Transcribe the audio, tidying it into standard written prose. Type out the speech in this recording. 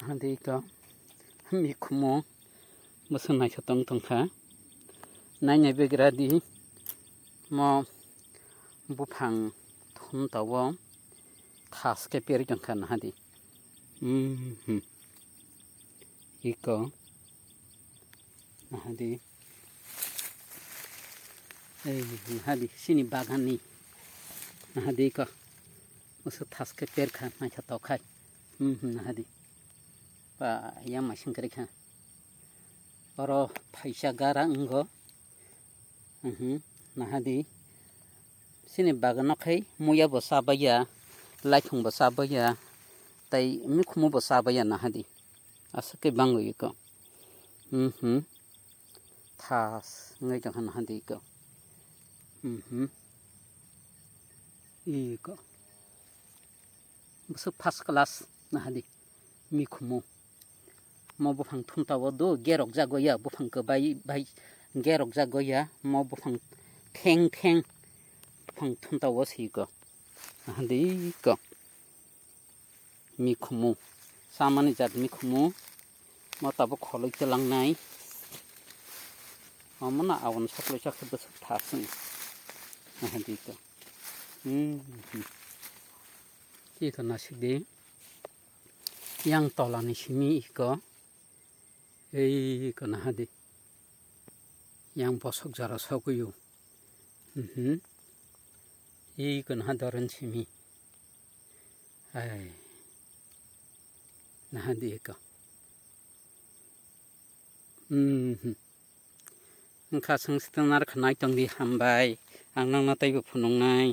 한데 이거 미쿠모 무슨 나셨던 동카 나냐 베그라디 뭐 부팡 톤다워 타스케 베르정칸 하디 이거 하디 에이 하디 시니 바간니 하디 이거 무슨 타스케 베르칸 나셨던 카이 하디 봐 야마신 그렇게 바로 파이샤가랑 거 나하디 시니 바가나카이 무야 버사바야 라이콩 버사바야 ताई मिखुमो बसाबया नाहादी असके बांगो इको थास ngai jang नाहादी इको इको बस फर्स्ट क्लास नाहादी मिखुमो म बफां थुमताव दो गेरक जागोया बफां को बाई गेरक जागोया म बफां थें बफां थुमताव सिको नाहादी इको मिखुमु सामान्य जात मिखुमु मताबो खलै चलांनाय हमना आवन सप्लै साखै बसक थासै नाहादिको इको नासिदे yang tolani simi iko इको नाहादि yang बसक जरा सगुयो इको नाहादरन simi ai नाहादि इको ओंखा सोंस्टोनार खनाय तंदि हामबाय आं नोंना ताइबो फुनंनाय